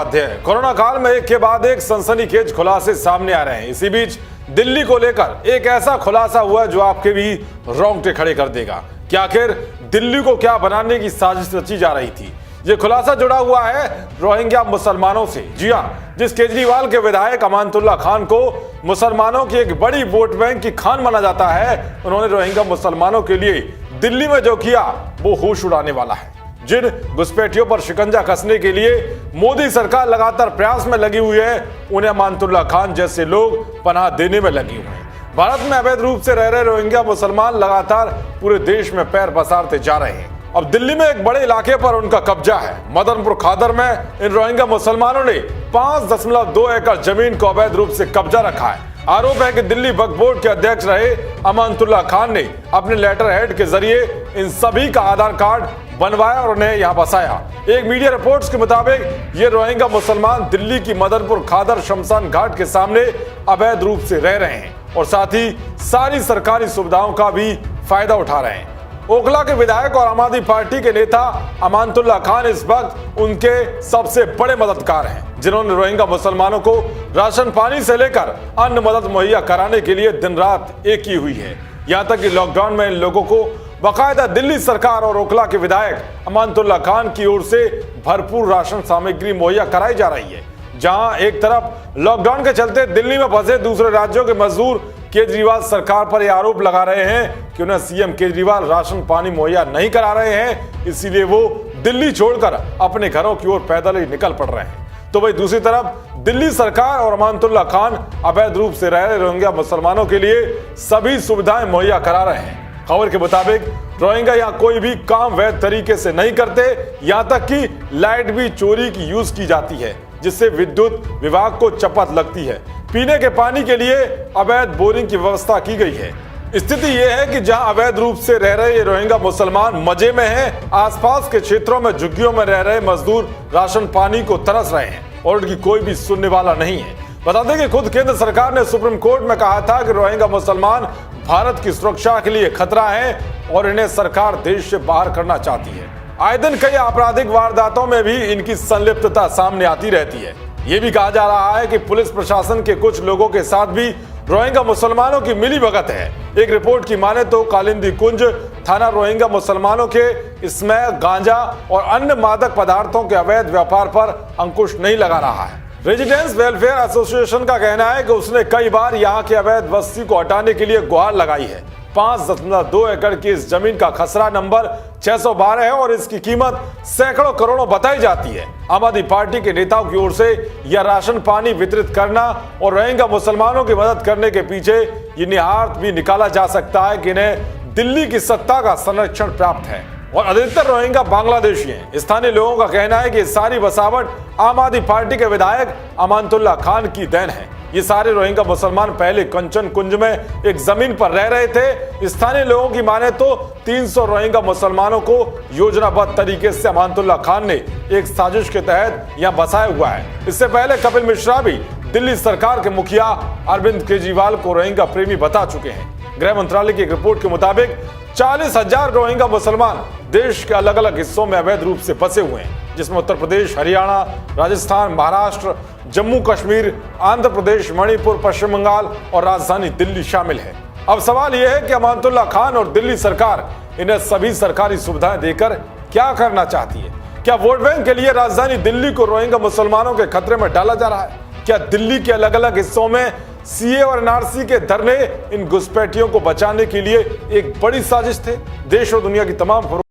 Corona काल में एक के बाद एक सनसनीखेज खुलासे सामने आ रहे हैं। इसी बीच दिल्ली को लेकर एक ऐसा खुलासा हुआ जो आपके भी रोंगटे खड़े कर देगा कि आखिर दिल्ली को क्या बनाने की साजिश रची जा रही थी। ये खुलासा जुड़ा हुआ है रोहिंग्या मुसलमानों से। जी हां, जिस केजरीवाल के विधायक अमानतुल्लाह खान को मुसलमानों की एक बड़ी वोट बैंक की खान माना जाता है, उन्होंने रोहिंग्या मुसलमानों के लिए दिल्ली में जो किया वो होश उड़ाने वाला है। जिन घुसपैठियों पर शिकंजा कसने के लिए मोदी सरकार लगातार प्रयास में लगी हुई है, उन्हें अमानतुल्लाह खान जैसे लोग पनाह देने में लगे हुए हैं। भारत में अवैध रूप से रह रहे रोहिंग्या मुसलमान लगातार पूरे देश में पैर पसारते जा रहे हैं। अब दिल्ली में एक बड़े इलाके पर उनका कब्जा है। मदनपुर खादर में इन रोहिंग्या मुसलमानों ने 5.2 एकड़ जमीन को अवैध रूप से कब्जा रखा है। आरोप है कि दिल्ली वक्फ बोर्ड के अध्यक्ष रहे अमानतुल्लाह खान ने अपने लेटर हेड के जरिए इन सभी का आधार कार्ड बनवाया और उन्हें यहां बसाया। एक मीडिया रिपोर्ट्स के मुताबिक ये रोहिंग्या मुसलमान दिल्ली की मदनपुर खादर शमशान घाट के सामने अवैध रूप से रह रहे हैं और साथ ही सारी सरकारी सुविधाओं का भी फायदा उठा रहे हैं। ओखला के विधायक और आम आदमी पार्टी के नेता अमानतुल्लाह खान इस वक्त उनके सबसे बड़े मददगार हैं, जिन्होंने रोहिंग्या मुसलमानों को राशन पानी से लेकर अन्य मदद मुहैया कराने के लिए दिन रात एक की हुई है। यहाँ तक कि लॉकडाउन में इन लोगों को बाकायदा दिल्ली सरकार और ओखला के विधायक अमानतुल्लाह खान की ओर से भरपूर राशन सामग्री मुहैया कराई जा रही है। जहां एक तरफ लॉकडाउन के चलते दिल्ली में फंसे दूसरे राज्यों के मजदूर केजरीवाल सरकार पर यह आरोप लगा रहे हैं कि उन्हें सीएम केजरीवाल राशन पानी मुहैया नहीं करा रहे हैं, इसीलिए वो दिल्ली छोड़कर अपने घरों की ओर पैदल ही निकल पड़ रहे हैं। तो वही दूसरी तरफ दिल्ली सरकार और अमानतुल्लाह खान अवैध रूप से रह रहे रोहिंग्या मुसलमानों के लिए सभी सुविधाएं मुहैया करा रहे हैं। खबर के मुताबिक रोहिंग्या यहाँ कोई भी काम वैध तरीके से नहीं करते, यहाँ तक कि लाइट भी चोरी की यूज की जाती है, जिससे विद्युत विभाग को चपत लगती है। पीने के पानी के लिए अवैध बोरिंग की व्यवस्था की गई है। स्थिति यह है कि जहां अवैध रूप से रह रहे ये रोहिंग्या मुसलमान मजे में हैं, आसपास के क्षेत्रों में झुग्गियों में रह रहे मजदूर राशन पानी को तरस रहे हैं और उनकी कोई भी सुनने वाला नहीं है। बता दें कि खुद केंद्र सरकार ने सुप्रीम कोर्ट में कहा था कि रोहिंग्या मुसलमान भारत की सुरक्षा के लिए खतरा है और इन्हें सरकार देश से बाहर करना चाहती है। आए दिन कई आपराधिक वारदातों में भी इनकी संलिप्तता सामने आती रहती है। ये भी कहा जा रहा है कि पुलिस प्रशासन के कुछ लोगों के साथ भी रोहिंग्या मुसलमानों की मिलीभगत है। एक रिपोर्ट की माने तो कालिंदी कुंज थाना रोहिंग्या मुसलमानों के स्मैक, गांजा और अन्य मादक पदार्थों के अवैध व्यापार पर अंकुश नहीं लगा रहा है। रेजिडेंस वेलफेयर एसोसिएशन का कहना है कि उसने कई बार यहाँ के अवैध बस्ती को हटाने के लिए गुहार लगाई है। 5.2 एकड़ की इस जमीन का खसरा नंबर 612 है और इसकी कीमत सैकड़ों करोड़ों बताई जाती है। आम आदमी पार्टी के नेताओं की ओर से यह राशन पानी वितरित करना और रोहिंग्या मुसलमानों की मदद करने के पीछे ये निहार्थ भी निकाला जा सकता है कि इन्हें दिल्ली की सत्ता का संरक्षण प्राप्त है और अधिकतर रोहिंग्या बांग्लादेशी हैं। स्थानीय लोगों का कहना है कि सारी बसावट आम आदमी पार्टी के विधायक अमानतुल्लाह खान की देन है। ये सारे रोहिंग्या मुसलमान पहले कंचन कुंज में एक जमीन पर रह रहे थे। स्थानीय लोगों की माने तो 300 रोहिंग्या मुसलमानों को योजनाबद्ध तरीके से अमानतुल्लाह खान ने एक साजिश के तहत यहाँ बसाया हुआ है। इससे पहले कपिल मिश्रा भी दिल्ली सरकार के मुखिया अरविंद केजरीवाल को रोहिंग्या प्रेमी बता चुके हैं। गृह मंत्रालय की एक रिपोर्ट के मुताबिक 40,000 रोहिंग्या मुसलमान देश के अलग अलग हिस्सों में अवैध रूप से फंसे हुए हैं, जिसमें उत्तर प्रदेश, हरियाणा, राजस्थान, महाराष्ट्र, जम्मू कश्मीर, आंध्र प्रदेश, मणिपुर, पश्चिम बंगाल और राजधानी दिल्ली शामिल है। अब सवाल यह है कि अमानतुल्लाह खान और दिल्ली सरकार इन्हें सभी सरकारी सुविधाएं देकर क्या करना चाहती है। क्या वोट बैंक के लिए राजधानी दिल्ली को रोहिंग्या मुसलमानों के खतरे में डाला जा रहा है? क्या दिल्ली के अलग अलग हिस्सों में सीए और एनआरसी के धरने इन घुसपैठियों को बचाने के लिए एक बड़ी साजिश थे? देश और दुनिया की तमाम